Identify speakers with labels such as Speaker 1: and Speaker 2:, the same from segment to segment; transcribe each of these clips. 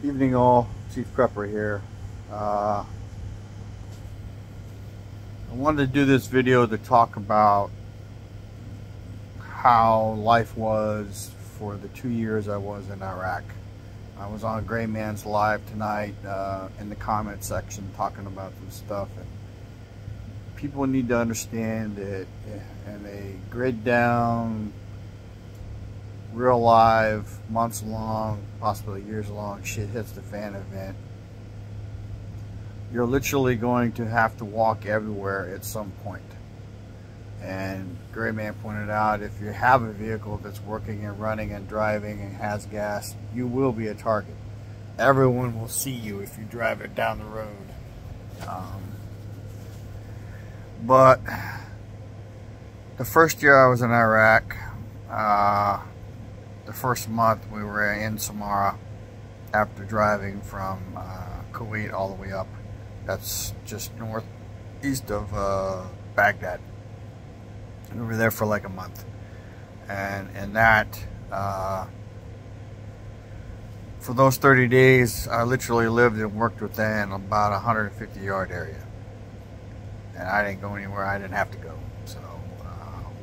Speaker 1: Evening all, Chief Prepper here. I wanted to do this video to talk about how life was for the 2 years I was in Iraq. I was on Gray Man's Live tonight in the comment section talking about some stuff, and people need to understand that in a grid down, real live, months long, possibly years long, shit hits the fan event, you're literally going to have to walk everywhere at some point. And Gray Man pointed out, if you have a vehicle that's working and running and driving and has gas, you will be a target. Everyone will see you if you drive it down the road. But the first year I was in Iraq, the first month we were in Samara after driving from Kuwait all the way up. That's just northeast of Baghdad. And we were there for like a month. And in that, for those 30 days, I literally lived and worked within about a 150-yard area. And I didn't go anywhere I didn't have to go. So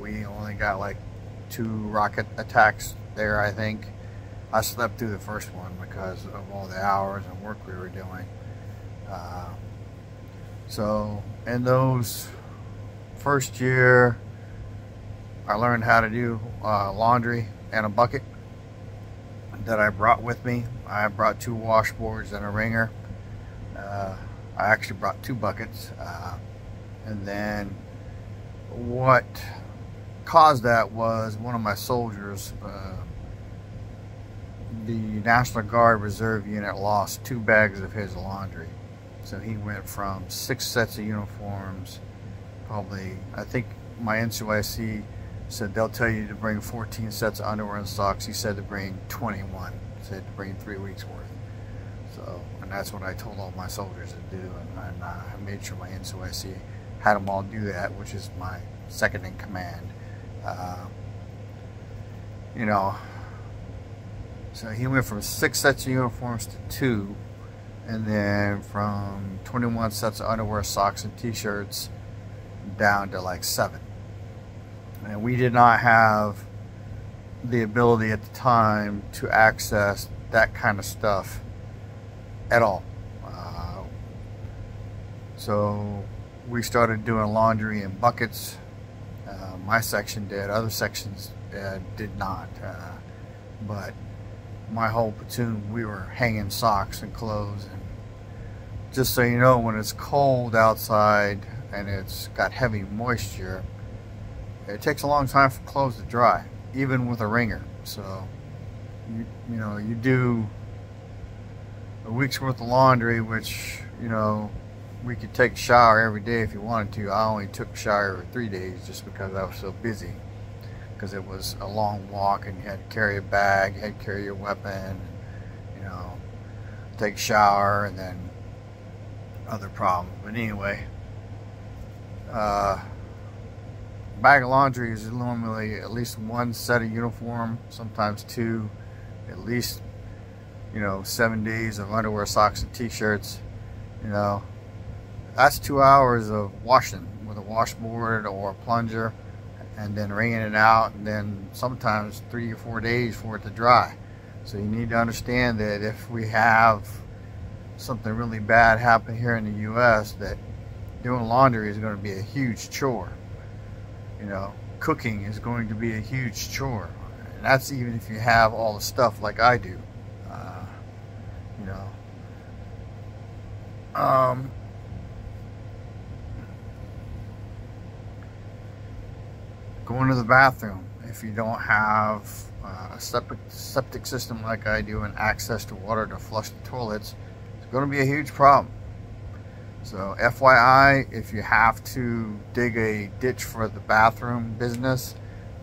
Speaker 1: we only got like 2 rocket attacks there, I think. I slept through the first one because of all the hours and work we were doing. So in those first year, I learned how to do laundry and a bucket that I brought with me. I brought 2 washboards and a wringer. I actually brought 2 buckets. And then what caused that was one of my soldiers, the National Guard Reserve unit, lost 2 bags of his laundry. So he went from 6 sets of uniforms, probably, I think my NCYC said they'll tell you to bring 14 sets of underwear and socks. He said to bring 21. He said to bring 3 weeks worth. So, and that's what I told all my soldiers to do, and I made sure my NCYC had them all do that, which is my second in command. You know, so he went from 6 sets of uniforms to 2, and then from 21 sets of underwear, socks, and t-shirts down to like 7. And we did not have the ability at the time to access that kind of stuff at all. So we started doing laundry in buckets. My section did, other sections did not. But my whole platoon, we were hanging socks and clothes. And just so you know, when it's cold outside and it's got heavy moisture, it takes a long time for clothes to dry, even with a wringer. So you know, you do a week's worth of laundry, which, you know, we could take a shower every day if you wanted to. I only took a shower every 3 days just because I was so busy, because it was a long walk and you had to carry a bag, you had to carry your weapon, you know, take a shower, and then other problems. But anyway, bag of laundry is normally at least 1 set of uniform, sometimes 2, at least, you know, 7 days of underwear, socks, and t-shirts. You know, that's 2 hours of washing with a washboard or a plunger, and then wringing it out, and then sometimes 3 or 4 days for it to dry. So you need to understand that if we have something really bad happen here in the US, that doing laundry is going to be a huge chore. You know, cooking is going to be a huge chore. And that's even if you have all the stuff like I do. You know, going to the bathroom, if you don't have a septic system like I do and access to water to flush the toilets, it's going to be a huge problem. So FYI, if you have to dig a ditch for the bathroom business,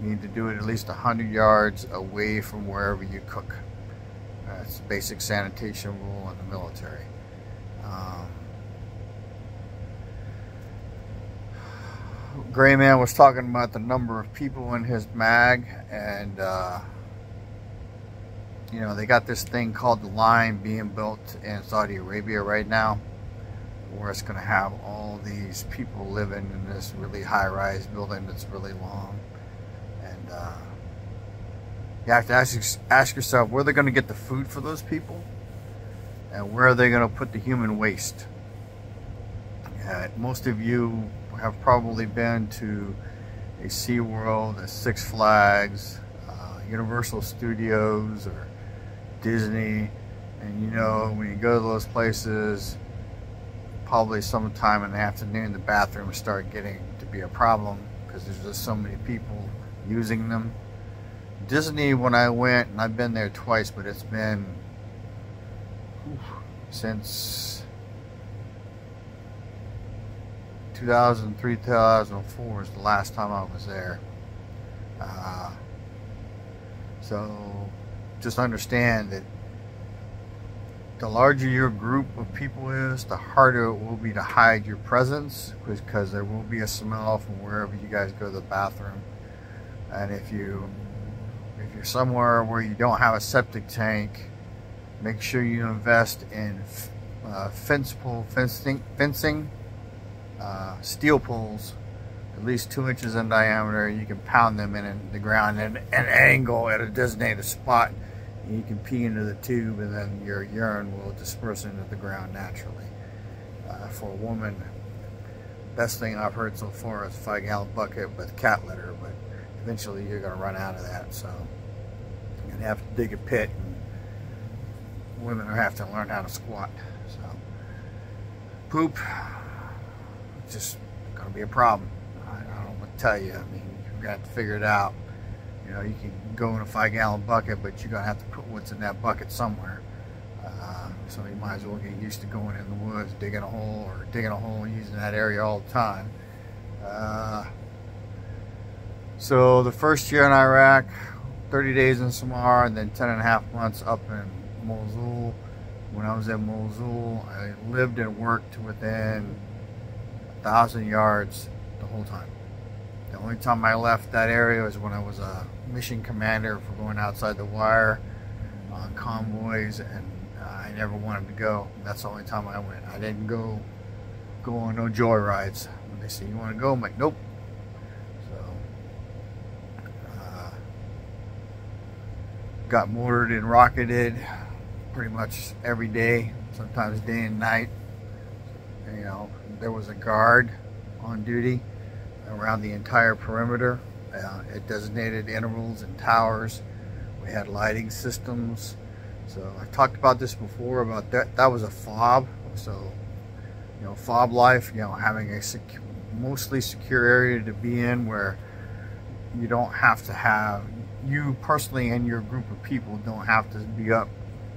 Speaker 1: you need to do it at least 100 yards away from wherever you cook. That's a basic sanitation rule in the military. Gray Man was talking about the number of people in his mag, and You know, they got this thing called the Line being built in Saudi Arabia right now, where it's going to have all these people living in this really high-rise building that's really long. And you have to ask yourself, where are they going to get the food for those people? And where are they going to put the human waste? Most of you have probably been to a SeaWorld, a Six Flags, Universal Studios, or Disney, and you know, when you go to those places, probably sometime in the afternoon, the bathrooms start getting to be a problem because there's just so many people using them. Disney, when I went, and I've been there twice, but it's been since 2003, 2004 was the last time I was there. So just understand that the larger your group of people is, the harder it will be to hide your presence, because there will be a smell from wherever you guys go to the bathroom. And if you're somewhere where you don't have a septic tank, make sure you invest in fencing, steel poles, at least 2 inches in diameter. You can pound them in the ground at an angle at a designated spot. And you can pee into the tube, and then your urine will disperse into the ground naturally. For a woman, best thing I've heard so far is a 5-gallon bucket with cat litter, but eventually you're going to run out of that. So you're going to have to dig a pit, and women will have to learn how to squat. So poop, it's just going to be a problem. I don't know what to tell you. I mean, you're going to have to figure it out. You know, you can go in a 5-gallon bucket, but you're going to have to put what's in that bucket somewhere. So you might as well get used to going in the woods, digging a hole, and using that area all the time. So the first year in Iraq, 30 days in Samar, and then 10.5 months up in Mosul. When I was in Mosul, I lived and worked within 1,000 yards the whole time. The only time I left that area was when I was a mission commander for going outside the wire on convoys, and I never wanted to go. That's the only time I went. I didn't go on no joy rides. When they say, you want to go? I'm like, nope. So got mortared and rocketed pretty much every day, sometimes day and night. You know, there was a guard on duty around the entire perimeter at designated intervals and towers. We had lighting systems. So I talked about this before, about that was a fob. So, you know, fob life, you know, having a mostly secure area to be in, where you don't have to have, you personally and your group of people don't have to be up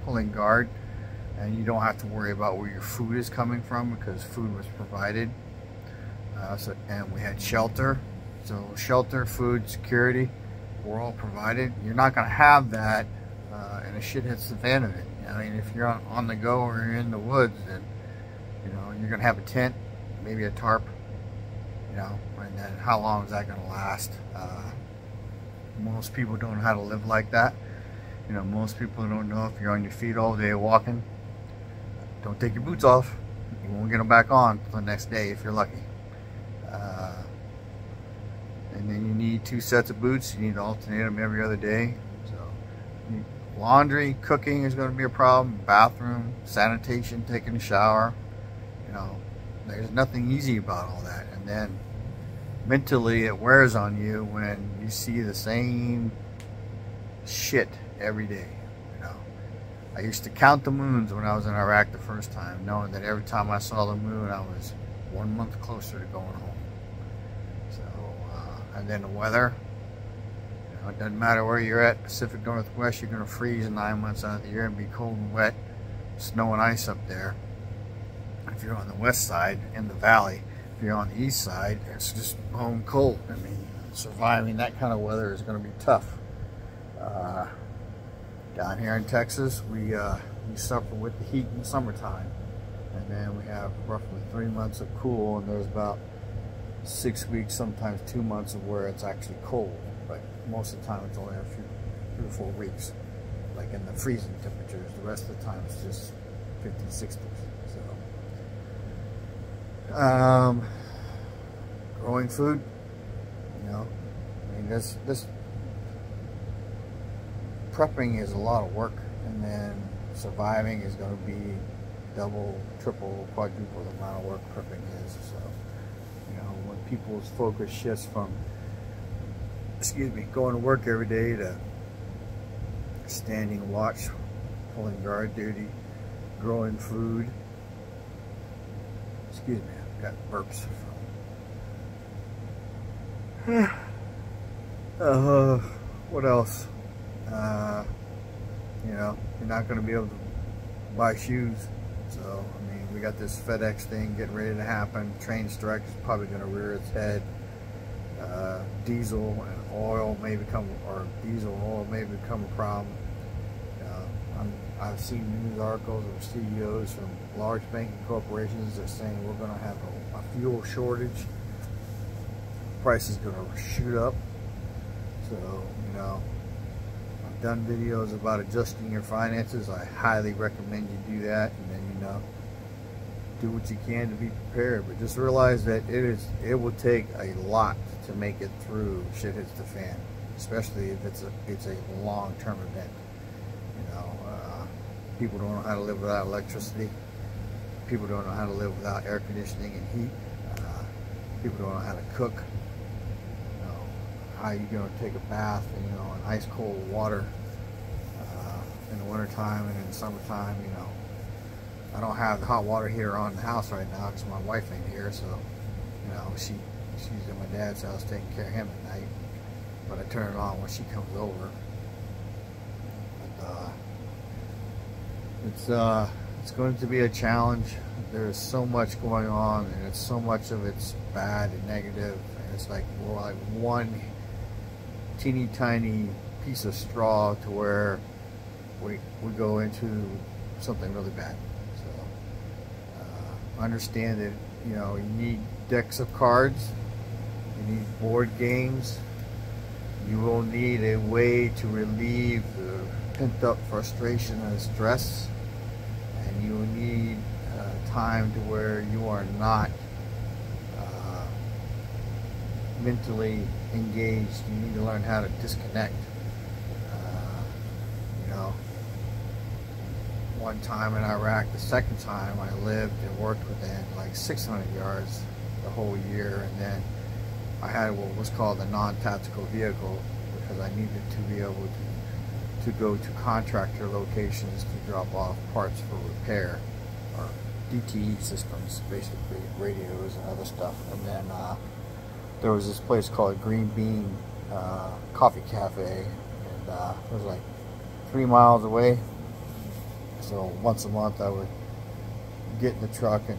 Speaker 1: pulling guard, and you don't have to worry about where your food is coming from, because food was provided. And we had shelter. So shelter, food, security were all provided. You're not going to have that and a shit hits the fan of it. I mean, if you're on the go or you're in the woods, then, you know, you're going to have a tent, maybe a tarp, you know, and then how long is that going to last? Most people don't know how to live like that. You know, most people don't know if you're on your feet all day walking, don't take your boots off. You won't get them back on until the next day if you're lucky. And then you need 2 sets of boots. You need to alternate them every other day. So laundry, cooking is going to be a problem. Bathroom, sanitation, taking a shower. You know, there's nothing easy about all that. And then mentally it wears on you when you see the same shit every day. You know, I used to count the moons when I was in Iraq the first time, knowing that every time I saw the moon, I was 1 month closer to going home. So, and then the weather, you know, it doesn't matter where you're at, Pacific Northwest, you're going to freeze 9 months out of the year and be cold and wet, snow and ice up there. If you're on the west side, in the valley, if you're on the east side, it's just bone cold. I mean, surviving that kind of weather is going to be tough. Down here in Texas, we suffer with the heat in the summertime. And then we have roughly 3 months of cool, and there's about 6 weeks, sometimes 2 months of where it's actually cold. But most of the time it's only a few, 3 or 4 weeks. like in the freezing temperatures. The rest of the time it's just 50s, 60s. So, growing food, you know, I mean, this prepping is a lot of work, and then surviving is going to be double, triple, quadruple the amount of work prepping is. So, you know, when people's focus shifts from, going to work every day to standing watch, pulling guard duty, growing food. Excuse me, I've got burps from. What else? You know, you're not going to be able to buy shoes. So, I mean, we got this FedEx thing getting ready to happen. Train strike is probably going to rear its head. Diesel and oil may become, or diesel and oil may become a problem. I've seen news articles of CEOs from large banking corporations that are saying we're going to have a fuel shortage. Price is going to shoot up. So, you know, I've done videos about adjusting your finances. I highly recommend you do that, and then, you know, do what you can to be prepared. But just realize that it will take a lot to make it through shit hits the fan, especially if it's a long-term event. You know, people don't know how to live without electricity. People don't know how to live without air conditioning and heat. People don't know how to cook. You know, how you going to take a bath, you know, in ice cold water in the wintertime, and in the summertime. You know, I don't have the hot water heater on in the house right now because my wife ain't here, so, you know, she's at my dad's house taking care of him at night, but I turn it on when she comes over. But, it's going to be a challenge. There's so much going on, and it's so much of it's bad and negative, and it's like, we're like one teeny tiny piece of straw to where we go into something really bad. So understand that, you know, you need decks of cards, you need board games, you will need a way to relieve the pent up frustration and stress, and you will need time to where you are not mentally engaged. You need to learn how to disconnect. You know, one time in Iraq, the second time I lived and worked within like 600 yards the whole year, and then I had what was called a non-tactical vehicle because I needed to be able to go to contractor locations to drop off parts for repair, or DTE systems, basically radios and other stuff. And then there was this place called Green Bean Coffee Cafe, and it was like 3 miles away. So once a month I would get in the truck and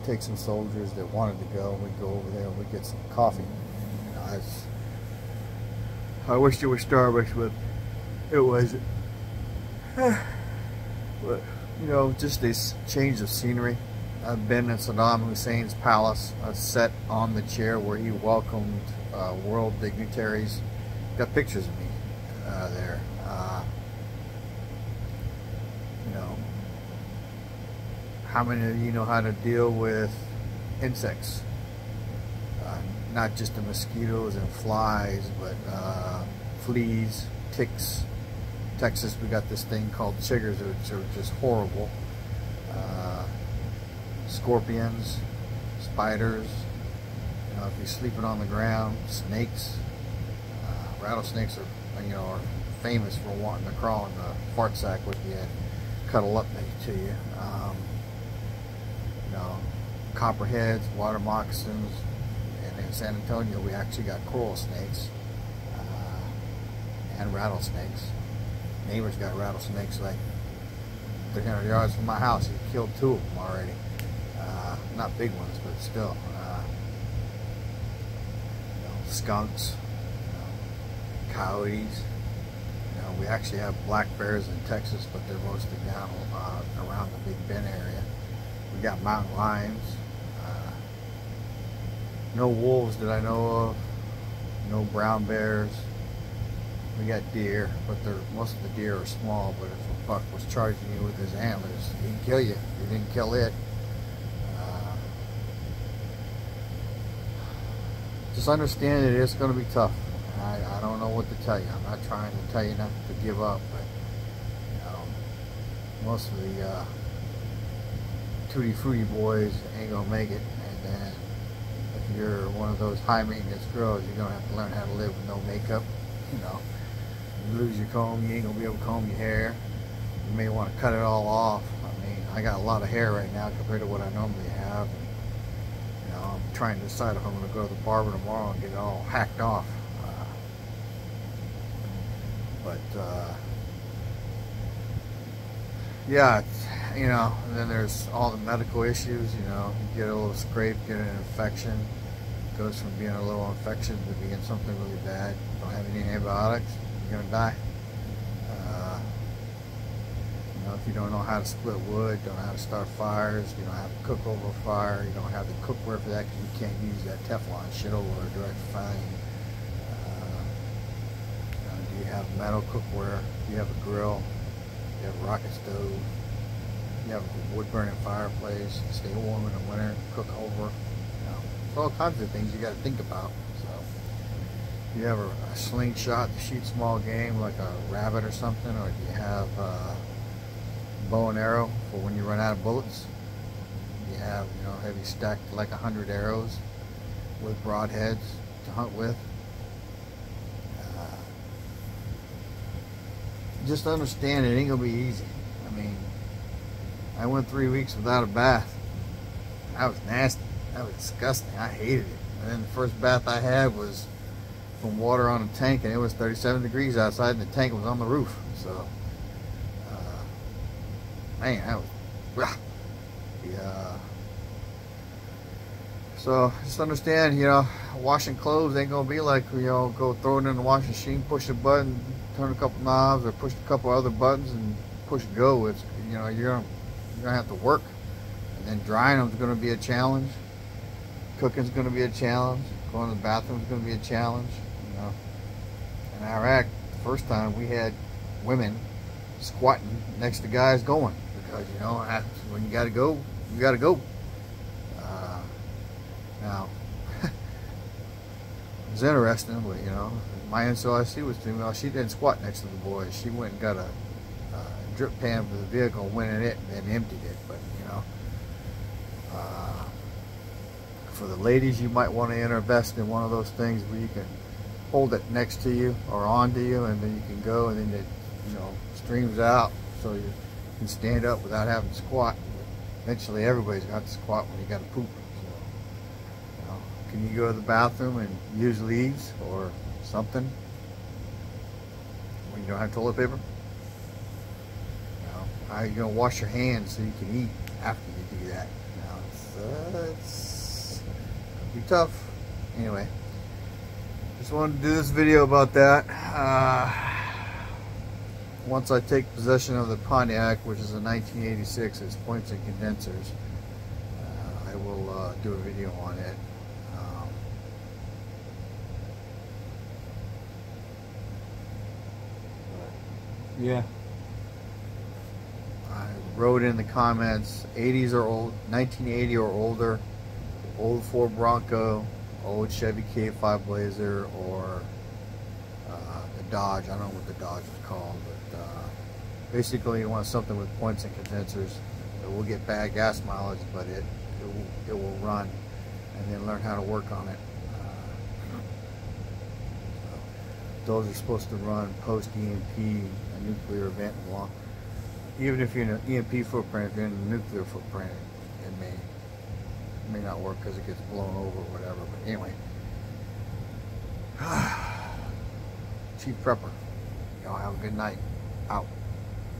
Speaker 1: take some soldiers that wanted to go, and we'd go over there and we'd get some coffee. You know, I wish there was Starbucks, but it wasn't. But, you know, just this change of scenery. I've been in Saddam Hussein's palace. I sat on the chair where he welcomed world dignitaries. Got pictures of me there. You know, how many of you know how to deal with insects? Not just the mosquitoes and flies, but fleas, ticks. Texas, we got this thing called chiggers, which are just horrible. Scorpions, spiders, you know, if you're sleeping on the ground, snakes. Rattlesnakes are, you know, are famous for wanting to crawl in the fart sack with you and cuddle up next to you. You know, copperheads, water moccasins, and in San Antonio we actually got coral snakes and rattlesnakes. Neighbors got rattlesnakes like 300 yards from my house. He killed 2 of them already. Not big ones, but still. You know, skunks, you know, coyotes. You know, we actually have black bears in Texas, but they're mostly down around the Big Bend area. We got mountain lions. No wolves that I know of. No brown bears. We got deer, but most of the deer are small. But if a buck was charging you with his antlers, he'd kill you. You didn't kill it. Just understand that it's going to be tough. I don't know what to tell you. I'm not trying to tell you not to give up, but you know, most of the tutti frutti boys ain't gonna make it. And then if you're one of those high maintenance girls, you're gonna have to learn how to live with no makeup. You know, you lose your comb, you ain't gonna be able to comb your hair. You may want to cut it all off. I mean, I got a lot of hair right now compared to what I normally have. You know, I'm trying to decide if I'm gonna go to the barber tomorrow and get it all hacked off. Yeah, you know, and then there's all the medical issues. You know, you get a little scrape, get an infection, it goes from being a little infection to being something really bad. Don't have any antibiotics, you're gonna die. You know, if you don't know how to split wood, don't know how to start fires, you don't have to cook over a fire, you don't have the cookware for that because you can't use that Teflon shit over a direct frying. Do you have metal cookware? Do you have a grill? Do you have a rocket stove? Do you have a wood burning fireplace? Stay warm in the winter, cook over. You know, there's all kinds of things you got to think about. So, do you have a slingshot to shoot small game like a rabbit or something, or do you have a bow and arrow for when you run out of bullets? You have, you know, have you stacked like 100 arrows with broadheads to hunt with? Just understand it ain't gonna be easy. I mean, I went 3 weeks without a bath. That was nasty. That was disgusting. I hated it. And then the first bath I had was from water on a tank, and it was 37 degrees outside, and the tank was on the roof. So, man, that was, yeah. So just understand, you know, washing clothes ain't gonna be like, you know, go throw it in the washing machine, push a button, turn a couple knobs, or push a couple other buttons and push go. It's, you know, you're gonna have to work, and then drying them is gonna be a challenge. Cooking's gonna be a challenge. Going to the bathroom is gonna be a challenge. You know, in Iraq, the first time we had women squatting next to guys going, because you know when you gotta go, you gotta go. Now, it's interesting, but you know, my NCOIC was female. She didn't squat next to the boys. She went and got a drip pan for the vehicle, went in it, and then emptied it. But you know, for the ladies, you might want to invest in one of those things where you can hold it next to you or onto you, and then you can go, and then it, you know, streams out, so you can stand up without having to squat. Eventually, everybody's got to squat when you got to poop. Can you go to the bathroom and use leaves or something when you don't have toilet paper? You know, how are you going to wash your hands so you can eat after you do that? You know, it's be tough. Anyway, just wanted to do this video about that. Once I take possession of the Pontiac, which is a 1986, it's points and condensers, I will do a video on it. Yeah, I wrote in the comments 80s or old, 1980 or older, old Ford Bronco, old Chevy K5 Blazer, or the Dodge. I don't know what the Dodge is called, but basically you want something with points and condensers. It will get bad gas mileage, but it will run, and then learn how to work on it. Those are supposed to run post EMP, a nuclear event. Along, even if you're in an EMP footprint, if you're in a nuclear footprint, it may not work because it gets blown over or whatever. But anyway, Chief Prepper, y'all have a good night. Out.